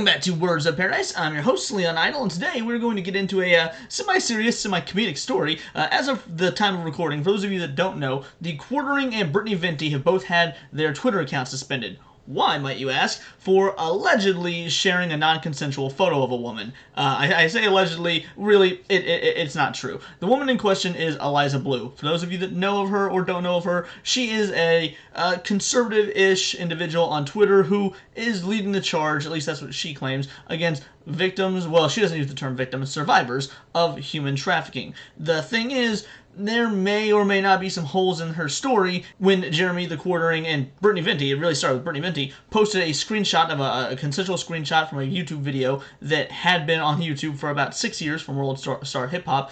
Welcome back to Words of Paradise. I'm your host, Leon Idle, and today we're going to get into a semi-serious, semi-comedic story. As of the time of recording, for those of you that don't know, the Quartering and Brittany Venti have both had their Twitter accounts suspended. Why, might you ask? For allegedly sharing a non-consensual photo of a woman. I say allegedly, really, it's not true. The woman in question is Eliza Bleu. For those of you that know of her or don't know of her, she is a conservative-ish individual on Twitter who is leading the charge, at least that's what she claims, against victims, well, she doesn't use the term victims, survivors of human trafficking. The thing is, there may or may not be some holes in her story when Jeremy, the Quartering, and Brittany Venti, it really started with Brittany Venti, posted a screenshot of a consensual screenshot from a YouTube video that had been on YouTube for about 6 years from World Star Hip Hop.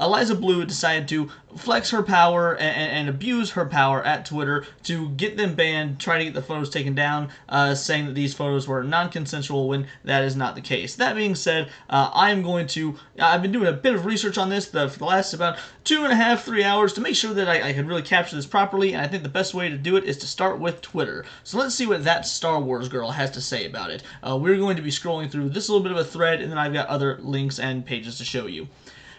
Eliza Bleu decided to flex her power and abuse her power at Twitter to get them banned, try to get the photos taken down, saying that these photos were non-consensual when that is not the case. That being said, I've been doing a bit of research on this for the last about 2.5, 3 hours to make sure that I could really capture this properly, and I think the best way to do it is to start with Twitter. So let's see what that Star Wars girl has to say about it. We're going to be scrolling through this little bit of a thread, and then I've got other links and pages to show you.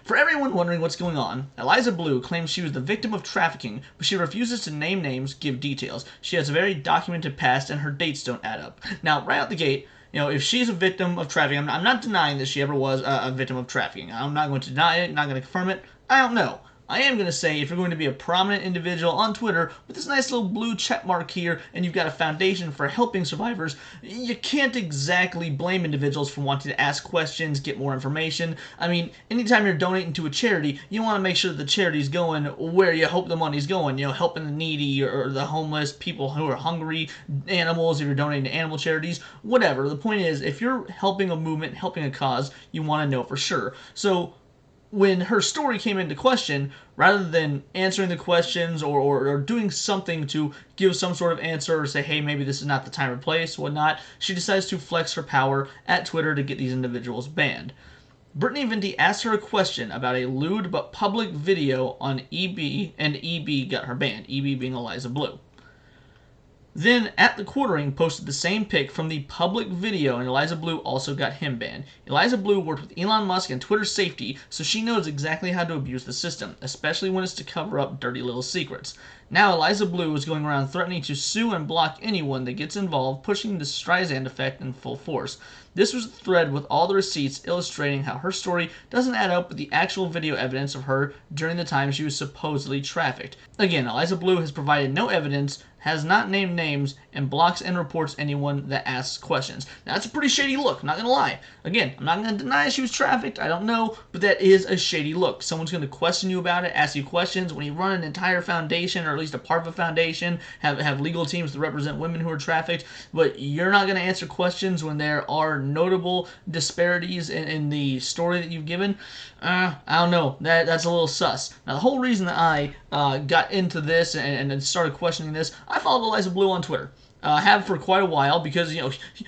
For everyone wondering what's going on, Eliza Bleu claims she was the victim of trafficking, but she refuses to name names, give details. She has a very documented past, and her dates don't add up. Now, right out the gate, if she's a victim of trafficking, I'm not denying that she ever was a victim of trafficking. I'm not going to deny it, not going to confirm it. I don't know. I am going to say if you're going to be a prominent individual on Twitter with this nice little blue check mark here and you've got a foundation for helping survivors, you can't exactly blame individuals for wanting to ask questions, get more information. I mean, anytime you're donating to a charity, you want to make sure that the charity's going where you hope the money's going, helping the needy or the homeless, people who are hungry, animals, if you're donating to animal charities, whatever. The point is, if you're helping a movement, helping a cause, you want to know for sure. So when her story came into question, rather than answering the questions or doing something to give some sort of answer or say, hey, maybe this is not the time or place, whatnot, she decides to flex her power at Twitter to get these individuals banned. Brittany Venti asked her a question about a lewd but public video on EB, and EB got her banned, EB being Eliza Bleu. Then, at the Quartering, posted the same pic from the public video, and Eliza Bleu also got him banned. Eliza Bleu worked with Elon Musk and Twitter safety, so she knows exactly how to abuse the system, especially when it's to cover up dirty little secrets. Now, Eliza Bleu is going around threatening to sue and block anyone that gets involved, pushing the Streisand effect in full force. This was a thread with all the receipts illustrating how her story doesn't add up with the actual video evidence of her during the time she was supposedly trafficked. Again, Eliza Bleu has provided no evidence, has not named names, and blocks and reports anyone that asks questions. Now, that's a pretty shady look, not gonna lie. Again, I'm not gonna deny she was trafficked, I don't know, but that is a shady look. Someone's gonna question you about it, ask you questions. When you run an entire foundation, or at least a part of a foundation, have legal teams to represent women who are trafficked, but you're not gonna answer questions when there are notable disparities in the story that you've given, I don't know. That's a little sus. Now, the whole reason that I got into this and started questioning this, I followed Eliza Bleu on Twitter. Have for quite a while because,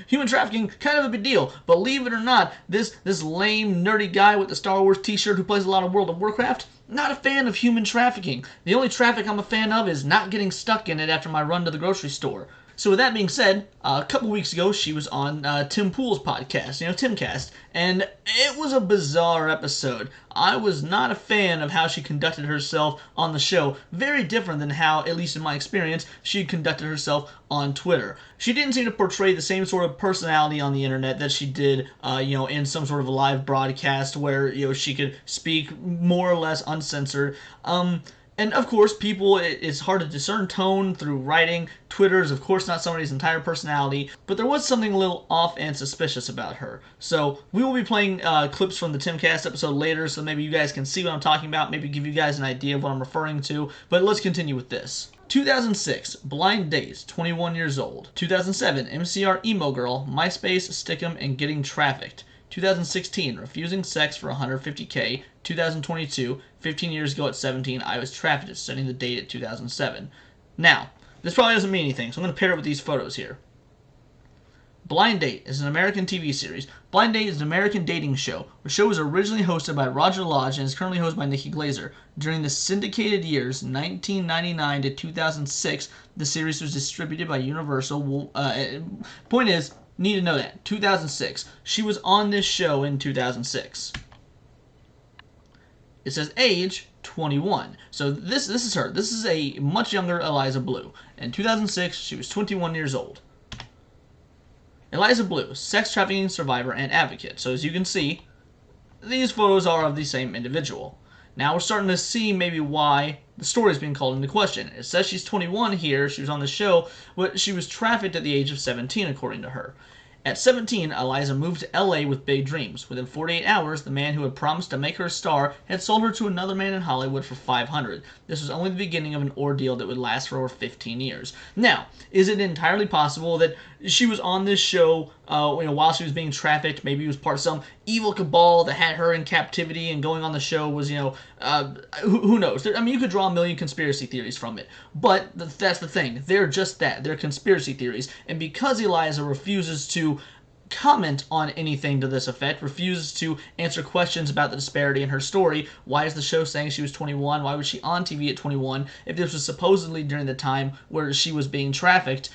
human trafficking, kind of a big deal. Believe it or not, this lame, nerdy guy with the Star Wars t-shirt who plays a lot of World of Warcraft, not a fan of human trafficking. The only traffic I'm a fan of is not getting stuck in it after my run to the grocery store. So with that being said, a couple weeks ago, she was on Tim Pool's podcast, Timcast, and it was a bizarre episode. I was not a fan of how she conducted herself on the show. Very different than how, at least in my experience, she conducted herself on Twitter. She didn't seem to portray the same sort of personality on the internet that she did, in some sort of a live broadcast where, she could speak more or less uncensored. And of course, it's hard to discern tone through writing. Twitter is, of course, not somebody's entire personality, but there was something a little off and suspicious about her. So we will be playing clips from the Timcast episode later, so maybe you guys can see what I'm talking about, maybe give you guys an idea of what I'm referring to. But let's continue with this. 2006, Blind Dates, 21 years old. 2007, MCR Emo Girl, MySpace, Stickum, and Getting Trafficked. 2016, refusing sex for $150K. 2022, 15 years ago at 17, I was trafficked, setting the date at 2007. Now, this probably doesn't mean anything, so I'm going to pair it with these photos here. Blind Date is an American TV series. Blind Date is an American dating show. The show was originally hosted by Roger Lodge and is currently hosted by Nikki Glazer. During the syndicated years, 1999 to 2006, the series was distributed by Universal. Point is, Need to know that. 2006. She was on this show in 2006. It says age 21. So this is her. This is a much younger Eliza Bleu. In 2006, she was 21 years old. Eliza Bleu, sex trafficking survivor and advocate. So as you can see, these photos are of the same individual. Now we're starting to see maybe why the story is being called into question. It says she's 21 here, she was on the show, but she was trafficked at the age of 17 according to her. At 17, Eliza moved to LA with big dreams. Within 48 hours, the man who had promised to make her a star had sold her to another man in Hollywood for $500. This was only the beginning of an ordeal that would last for over 15 years. Now, is it entirely possible that she was on this show while she was being trafficked? Maybe it was part of some evil cabal that had her in captivity, and going on the show was, who knows? I mean, you could draw a million conspiracy theories from it. But that's the thing. They're just that. They're conspiracy theories. And because Eliza refuses to comment on anything to this effect, refuses to answer questions about the disparity in her story. Why is the show saying she was 21? Why was she on TV at 21 if this was supposedly during the time where she was being trafficked?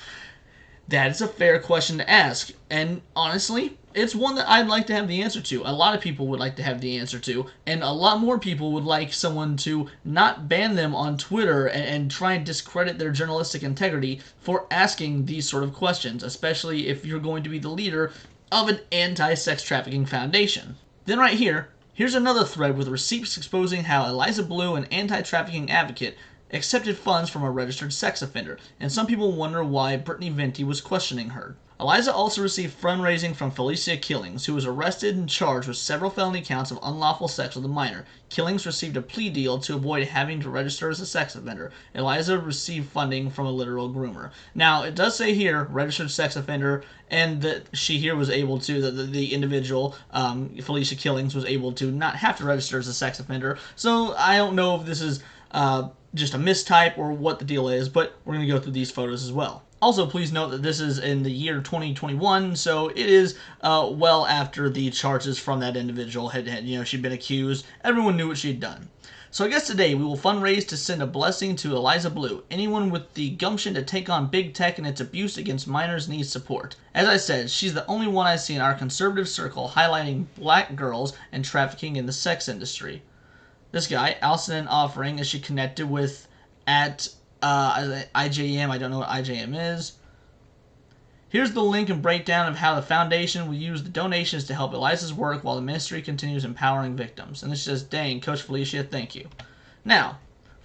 That is a fair question to ask, and honestly, it's one that I'd like to have the answer to. A lot of people would like to have the answer to, and a lot more people would like someone to not ban them on Twitter and try and discredit their journalistic integrity for asking these sort of questions, especially if you're going to be the leader of an anti-sex trafficking foundation. Then right here, here's another thread with receipts exposing how Eliza Bleu, an anti-trafficking advocate, accepted funds from a registered sex offender, and some people wonder why Brittany Venti was questioning her. Eliza also received fundraising from Felicia Killings, who was arrested and charged with several felony counts of unlawful sex with a minor. Killings received a plea deal to avoid having to register as a sex offender. Eliza received funding from a literal groomer. Now, it does say here, registered sex offender, and that she here was able to, the individual, Felicia Killings, was able to not have to register as a sex offender. So I don't know if this is just a mistype or what the deal is, but we're going to go through these photos as well. Also, please note that this is in the year 2021, so it is well after the charges from that individual had she'd been accused. Everyone knew what she'd done. So I guess today we will fundraise to send a blessing to Eliza Bleu. Anyone with the gumption to take on big tech and its abuse against minors needs support. As I said, she's the only one I see in our conservative circle highlighting black girls and trafficking in the sex industry. This guy, Alison Offering, is she connected with at IJM? I don't know what IJM is. Here's the link and breakdown of how the foundation will use the donations to help Eliza's work while the ministry continues empowering victims. And this says, dang, Coach Felicia, thank you. Now,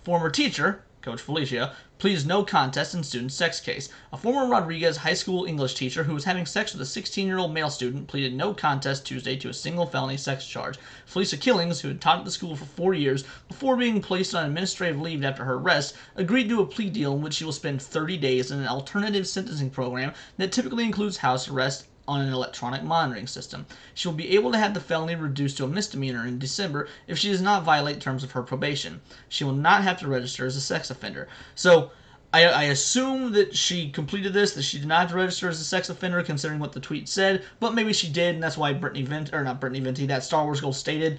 former teacher, Coach Felicia, pleads no contest in student sex case. A former Rodriguez high school English teacher who was having sex with a 16-year-old male student pleaded no contest Tuesday to a single felony sex charge. Felicia Killings, who had taught at the school for 4 years before being placed on administrative leave after her arrest, agreed to a plea deal in which she will spend 30 days in an alternative sentencing program that typically includes house arrest on an electronic monitoring system. She will be able to have the felony reduced to a misdemeanor in December if she does not violate terms of her probation. She will not have to register as a sex offender. So, I assume that she completed this, that she did not have to register as a sex offender, considering what the tweet said, but maybe she did, and that's why that Star Wars girl stated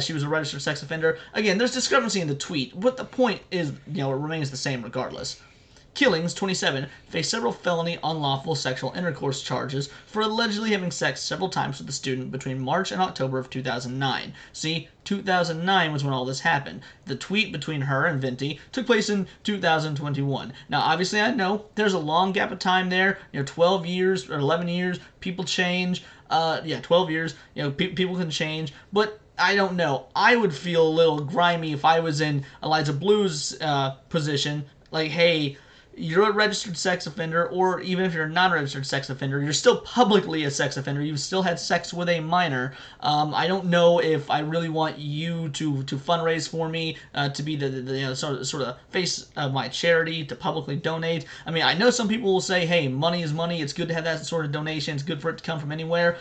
she was a registered sex offender. Again, there's discrepancy in the tweet, but the point is, it remains the same regardless. Killings, 27, faced several felony unlawful sexual intercourse charges for allegedly having sex several times with the student between March and October of 2009. See, 2009 was when all this happened. The tweet between her and Venti took place in 2021. Now, obviously, I know there's a long gap of time there, 12 years or 11 years, people change. 12 years, people can change, but I don't know. I would feel a little grimy if I was in Eliza Bleu's position, like, hey, you're a registered sex offender, or even if you're a non-registered sex offender, you're still publicly a sex offender. You've still had sex with a minor. I don't know if I really want you to fundraise for me, to be the sort of face of my charity, to publicly donate. I mean, I know some people will say, hey, money is money. It's good to have that sort of donation. It's good for it to come from anywhere.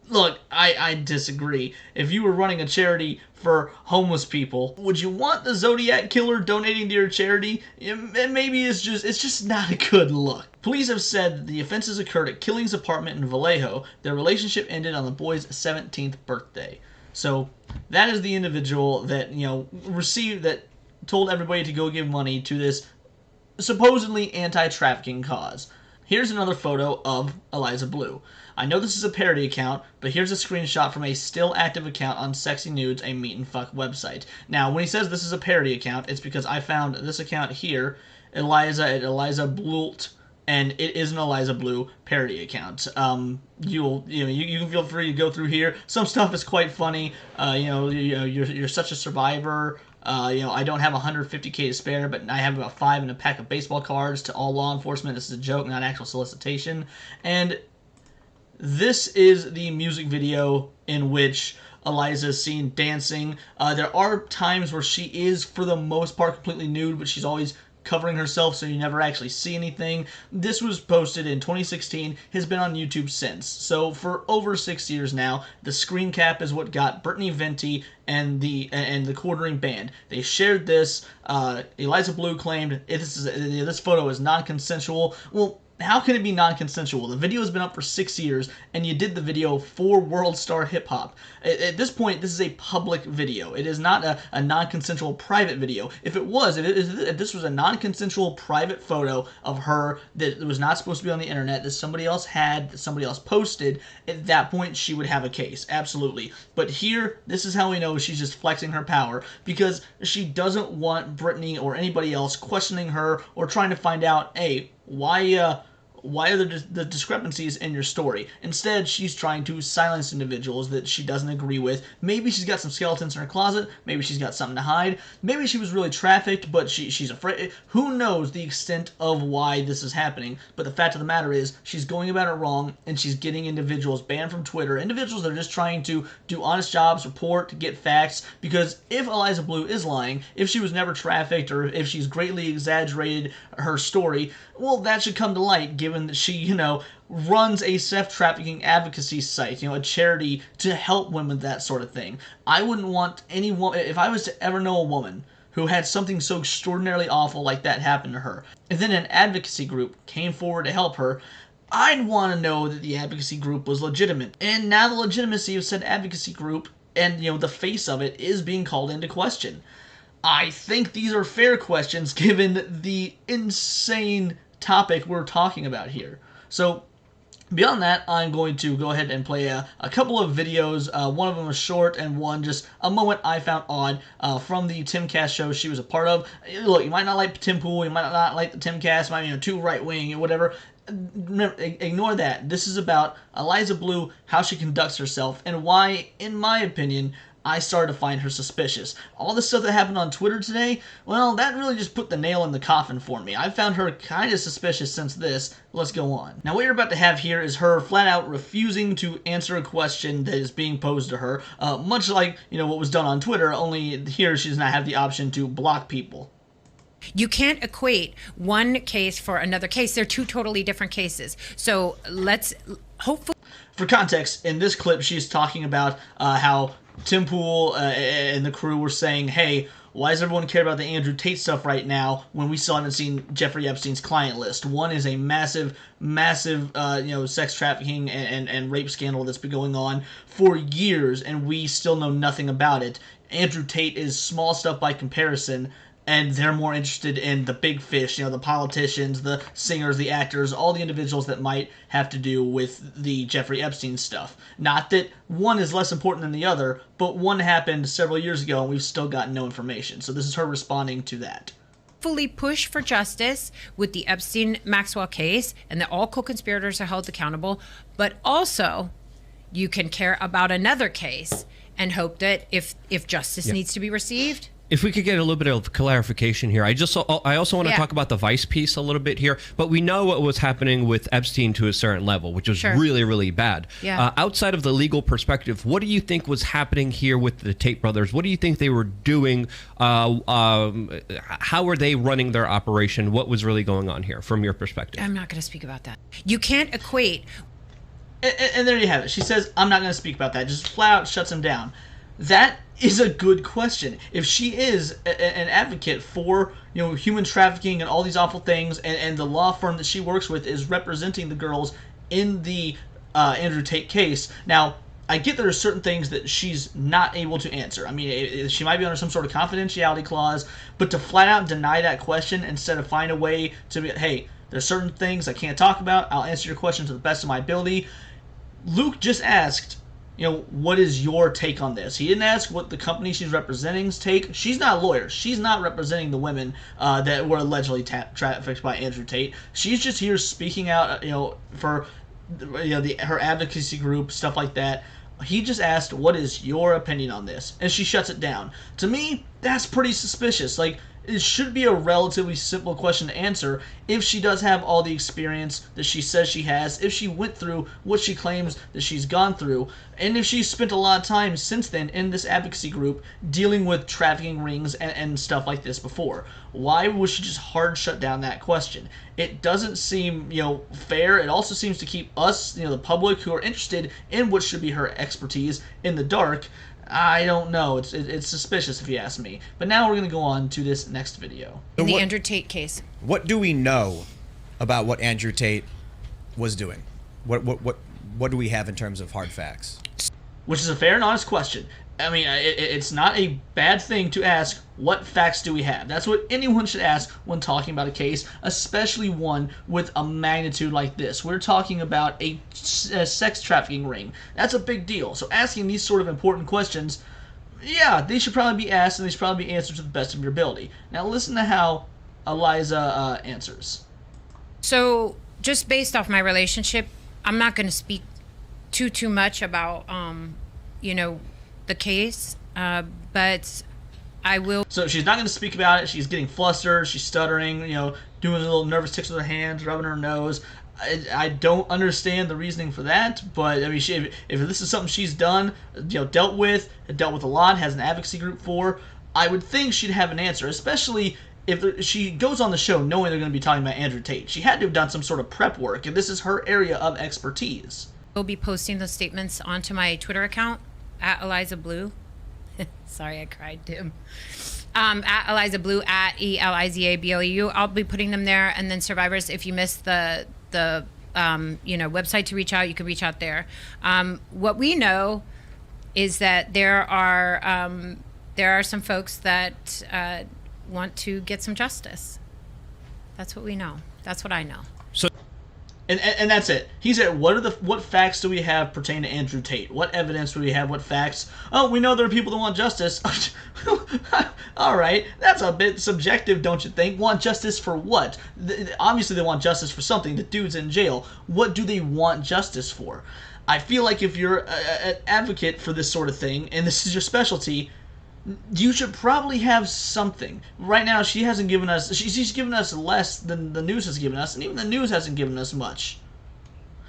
Look, I disagree. If you were running a charity for homeless people, would you want the Zodiac Killer donating to your charity? Maybe it's just not a good look. Police have said that the offenses occurred at Killings' apartment in Vallejo. Their relationship ended on the boy's 17th birthday. So that is the individual that, told everybody to go give money to this supposedly anti-trafficking cause. Here's another photo of Eliza Bleu. I know this is a parody account, but here's a screenshot from a still active account on Sexy Nudes, a meet and fuck website. Now, when he says this is a parody account, it's because I found this account here, Eliza at Eliza Blult, and it is an Eliza Bleu parody account. You can feel free to go through here. Some stuff is quite funny. You're such a survivor. I don't have 150K to spare, but I have about 5 in a pack of baseball cards to all law enforcement. This is a joke, not actual solicitation. And this is the music video in which Eliza is seen dancing. There are times where she is, for the most part, completely nude, but she's always covering herself, so you never actually see anything. This was posted in 2016, has been on YouTube since. So for over 6 years now, the screen cap is what got Brittany, Venti, and the quartering band. They shared this. Eliza Bleu claimed this photo is non-consensual. Well, how can it be non-consensual? The video has been up for 6 years, and you did the video for World Star Hip Hop. At this point, this is a public video. It is not a non-consensual private video. If this was a non-consensual private photo of her that was not supposed to be on the internet, that somebody else had, that somebody else posted, at that point, she would have a case. Absolutely. But here, this is how we know she's just flexing her power, because she doesn't want Brittany or anybody else questioning her or trying to find out, hey, why are the discrepancies in your story? Instead, she's trying to silence individuals that she doesn't agree with. Maybe she's got some skeletons in her closet. Maybe she's got something to hide. Maybe she was really trafficked, but she's afraid. Who knows the extent of why this is happening? But the fact of the matter is, she's going about it wrong, and she's getting individuals banned from Twitter. Individuals that are just trying to do honest jobs, report, get facts. Because if Eliza Bleu is lying, if she was never trafficked, or if she's greatly exaggerated her story, well, that should come to light, given that she, runs a sex trafficking advocacy site, a charity to help women with that sort of thing. I wouldn't want any woman, if I was to ever know a woman who had something so extraordinarily awful like that happen to her, and then an advocacy group came forward to help her, I'd want to know that the advocacy group was legitimate. And now the legitimacy of said advocacy group and, the face of it is being called into question. I think these are fair questions given the insane topic we're talking about here. So beyond that, I'm going to go ahead and play a couple of videos. One of them was short, and one just a moment I found odd from the Timcast show she was a part of. Look, you might not like Tim Pool, you might not like the Timcast, might be too right-wing or whatever. Remember, ignore that. This is about Eliza Bleu, how she conducts herself, and why, in my opinion, I started to find her suspicious. All the stuff that happened on Twitter today, well, that really just put the nail in the coffin for me. I found her kind of suspicious since this. Let's go on. Now, what you're about to have here is her flat out refusing to answer a question that is being posed to her, much like, what was done on Twitter, only here she does not have the option to block people. You can't equate one case for another case. They're two totally different cases. So let's hopefully... For context, in this clip, she's talking about how Tim Pool and the crew were saying, hey, why does everyone care about the Andrew Tate stuff right now when we still haven't seen Jeffrey Epstein's client list? One is a massive sex trafficking and rape scandal that's been going on for years, and we still know nothing about it. Andrew Tate is small stuff by comparison, and they're more interested in the big fish, the politicians, the singers, the actors, all the individuals that might have to do with the Jeffrey Epstein stuff. Not that one is less important than the other, but one happened several years ago and we've still gotten no information. So this is her responding to that. Fully push for justice with the Epstein-Maxwell case, and that all co-conspirators are held accountable, but also you can care about another case and hope that if justice needs to be received... If we could get a little bit of clarification here. I also want to talk about the Vice piece a little bit here, but we know what was happening with Epstein to a certain level, which was really, really bad. Yeah. Outside of the legal perspective, what do you think was happening here with the Tate brothers? What do you think they were doing? How were they running their operation? What was really going on here from your perspective? I'm not going to speak about that. You can't equate. And there you have it. She says, I'm not going to speak about that. Just flat out shuts him down. That is a good question. If she is an advocate for human trafficking and all these awful things, and the law firm that she works with is representing the girls in the Andrew Tate case, now I get there are certain things that she's not able to answer. I mean, she might be under some sort of confidentiality clause, but to flat out deny that question instead of find a way to be, hey, There's certain things I can't talk about. I'll answer your question to the best of my ability. Luke just asked, what is your take on this? He didn't ask what the company she's representing's take. She's not a lawyer. She's not representing the women that were allegedly trafficked by Andrew Tate. She's just here speaking out, for her advocacy group, stuff like that. He just asked, what is your opinion on this? And she shuts it down. To me, that's pretty suspicious. Like, it should be a relatively simple question to answer if she does have all the experience that she says she has, if she went through what she claims that she's gone through, and if she's spent a lot of time since then in this advocacy group dealing with trafficking rings and stuff like this before. Why would she just hard shut down that question? It doesn't seem, fair. It also seems to keep us, the public who are interested in what should be her expertise, in the dark. I don't know. It's suspicious if you ask me. But now we're going to go on to this next video. In the Andrew Tate case. What do we know about what Andrew Tate was doing? What do we have in terms of hard facts? Which is a fair and honest question. I mean, it's not a bad thing to ask, what facts do we have? That's what anyone should ask when talking about a case, especially one with a magnitude like this. We're talking about a sex trafficking ring. That's a big deal. So asking these sort of important questions, yeah, they should probably be asked, and they should probably be answered to the best of your ability. Now listen to how Eliza answers. So just based off my relationship, I'm not going to speak too much about, the case, but I will. So she's not going to speak about it. She's getting flustered. She's stuttering, doing little nervous ticks with her hands, rubbing her nose. I don't understand the reasoning for that, but I mean, if this is something she's done, dealt with a lot, has an advocacy group for, I would think she'd have an answer, especially if she goes on the show knowing they're going to be talking about Andrew Tate. She had to have done some sort of prep work, and this is her area of expertise. I'll be posting those statements onto my Twitter account, at Eliza Bleu. Sorry, I cried, Tim. At Eliza Bleu, at eLIEza. I'll be putting them there, and then survivors, if you missed the website to reach out, you can reach out there. What we know is that there are some folks that want to get some justice. That's what we know. That's what I know. And that's it. He said, what facts do we have pertaining to Andrew Tate? What evidence do we have? What facts? Oh, we know there are people that want justice. All right, that's a bit subjective, don't you think? Want justice for what? Obviously, they want justice for something. The dude's in jail. What do they want justice for? I feel like if you're an advocate for this sort of thing, and this is your specialty, you should probably have something. Right now, she hasn't given us... She's given us less than the news has given us, and even the news hasn't given us much.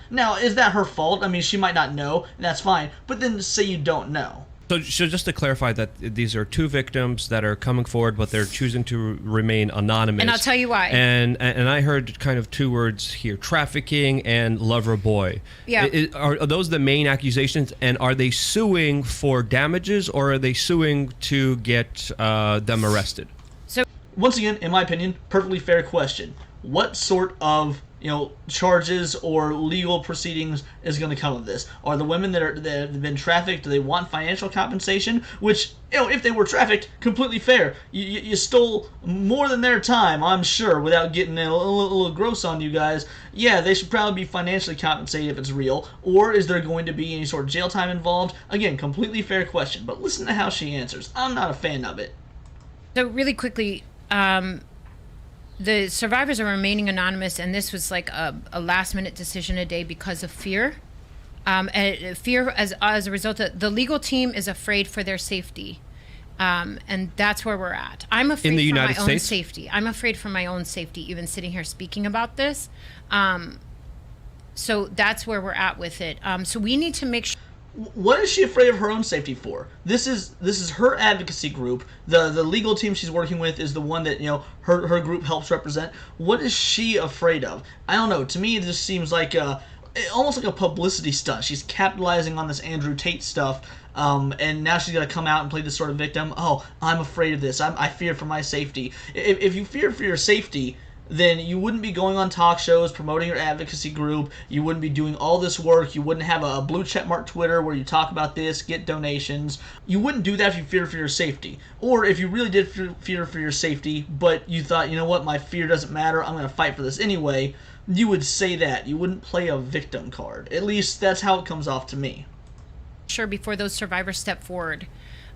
Now, is that her fault? I mean, she might not know, and that's fine, but then say you don't know. So just to clarify that these are two victims that are coming forward, but they're choosing to remain anonymous. And I'll tell you why. And I heard kind of two words here: trafficking and lover boy. Yeah. Are those the main accusations? And are they suing for damages, or are they suing to get them arrested? So once again, in my opinion, perfectly fair question. What sort of charges or legal proceedings is going to come of this? Are the women that have been trafficked, do they want financial compensation? Which, if they were trafficked, completely fair. You stole more than their time, I'm sure, without getting a little gross on you guys. Yeah, they should probably be financially compensated if it's real. Or is there going to be any sort of jail time involved? Again, completely fair question. But listen to how she answers. I'm not a fan of it. So really quickly, the survivors are remaining anonymous, and this was like a last-minute decision today because of fear. And fear as a result of the legal team is afraid for their safety. And that's where we're at. I'm afraid in the for United my own States? safety. I'm afraid for my own safety, even sitting here speaking about this. So that's where we're at with it. So we need to make sure. What is she afraid of her own safety for? This is her advocacy group. The legal team she's working with is the one that her group helps represent. What is she afraid of? I don't know. To me, this seems like almost like a publicity stunt. She's capitalizing on this Andrew Tate stuff, and now she's got to come out and play this sort of victim. Oh, I'm afraid of this. I fear for my safety. If you fear for your safety, then you wouldn't be going on talk shows, promoting your advocacy group. You wouldn't be doing all this work. You wouldn't have a blue checkmark Twitter where you talk about this, get donations. You wouldn't do that if you feared for your safety. Or if you really did fear for your safety, but you thought, you know what, my fear doesn't matter, I'm going to fight for this anyway, you would say that. You wouldn't play a victim card. At least that's how it comes off to me. Sure, before those survivors step forward,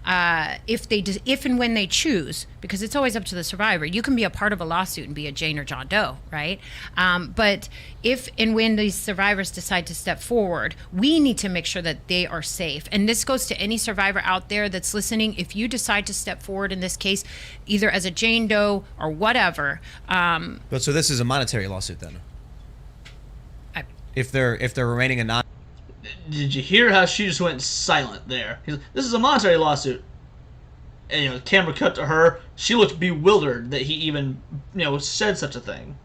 if and when they choose, because it's always up to the survivor. You can be a part of a lawsuit and be a Jane or John Doe, right? But if and when these survivors decide to step forward, we need to make sure that they are safe. And this goes to any survivor out there that's listening. If you decide to step forward in this case, either as a Jane Doe or whatever. But so this is a monetary lawsuit then? If they're remaining anonymous. Did you hear how she just went silent there? This is a monetary lawsuit. And, the camera cut to her. She looked bewildered that he even, said such a thing.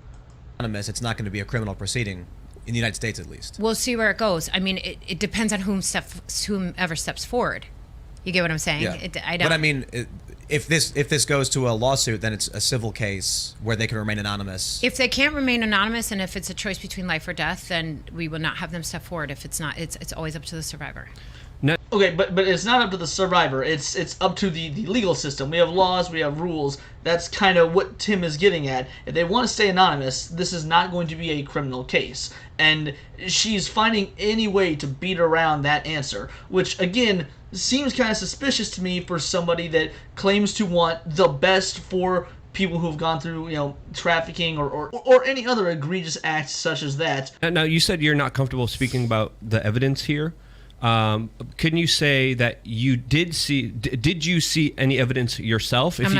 It's not going to be a criminal proceeding in the United States, at least. We'll see where it goes. I mean, it depends on whomever steps forward. You get what I'm saying? Yeah. I don't. But I mean, if this goes to a lawsuit, then it's a civil case where they can remain anonymous. If they can't remain anonymous, and if it's a choice between life or death, then we will not have them step forward. If it's not, it's always up to the survivor. No. Okay, but it's not up to the survivor. It's up to the legal system. We have laws, we have rules. That's kind of what Tim is getting at. If they want to stay anonymous, this is not going to be a criminal case. And she's finding any way to beat around that answer, which, again, seems kind of suspicious to me for somebody that claims to want the best for people who've gone through, trafficking or any other egregious acts such as that. Now, you said you're not comfortable speaking about the evidence here. Can you say that you did see? Did you see any evidence yourself? If you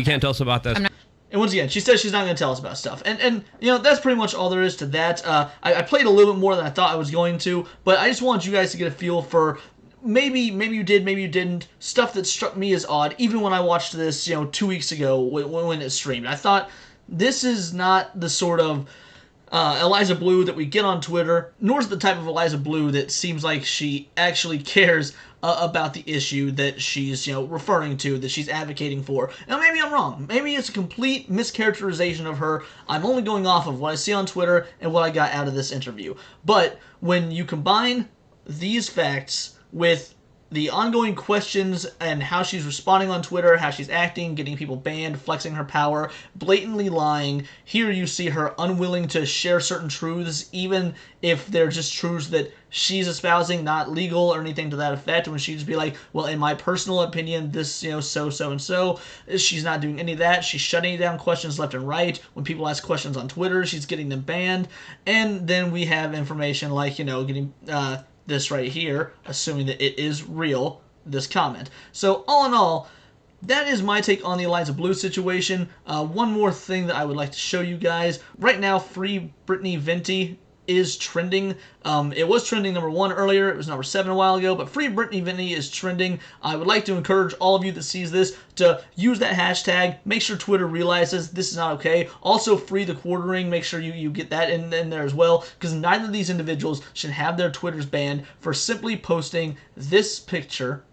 can't tell us about this. And once again, she says she's not going to tell us about stuff. And that's pretty much all there is to that. I played a little bit more than I thought I was going to, but I just want you guys to get a feel for maybe you did, maybe you didn't. Stuff that struck me as odd, even when I watched this, 2 weeks ago when it streamed. I thought, this is not the sort of Eliza Bleu that we get on Twitter, nor is the type of Eliza Bleu that seems like she actually cares about the issue that she's referring to, that she's advocating for. Now, maybe I'm wrong. Maybe it's a complete mischaracterization of her. I'm only going off of what I see on Twitter and what I got out of this interview. But when you combine these facts with the ongoing questions and how she's responding on Twitter, how she's acting, getting people banned, flexing her power, blatantly lying. Here you see her unwilling to share certain truths, even if they're just truths that she's espousing, not legal or anything to that effect, when she'd just be like, well, in my personal opinion, this, so. She's not doing any of that. She's shutting down questions left and right. When people ask questions on Twitter, she's getting them banned. And then we have information like, getting this right here, assuming that it is real, this comment. So all in all, that is my take on the Eliza Bleu situation. One more thing that I would like to show you guys. Right now, Free Brittany Venti is trending. It was trending number 1 earlier. It was number 7 a while ago, but Free Brittany Venti is trending. I would like to encourage all of you that sees this to use that hashtag. Make sure Twitter realizes this is not okay. Also, free the quartering. Make sure you get that in there as well, because neither of these individuals should have their Twitters banned for simply posting this picture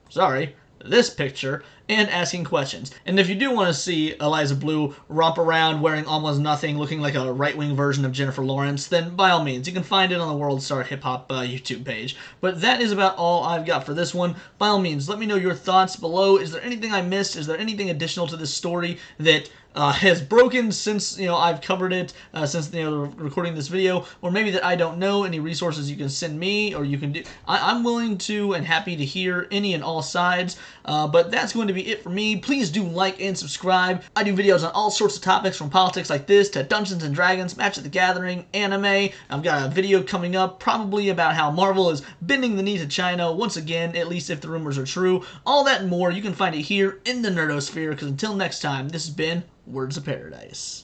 and asking questions. And if you do want to see Eliza Bleu romp around wearing almost nothing, looking like a right-wing version of Jennifer Lawrence, then by all means, you can find it on the World Star Hip Hop YouTube page. But that is about all I've got for this one. By all means, let me know your thoughts below. Is there anything I missed? Is there anything additional to this story that has broken since I've covered it, since recording this video, or maybe that I don't know? Any resources you can send me, or you can do. I'm willing to and happy to hear any and all sides. But that's going to be it for me. Please do like and subscribe. I do videos on all sorts of topics, from politics like this to Dungeons and Dragons, Magic the Gathering, anime. I've got a video coming up probably about how Marvel is bending the knee to China once again, at least if the rumors are true. All that and more, you can find it here in the Nerdosphere, because until next time, this has been Words of Paradise.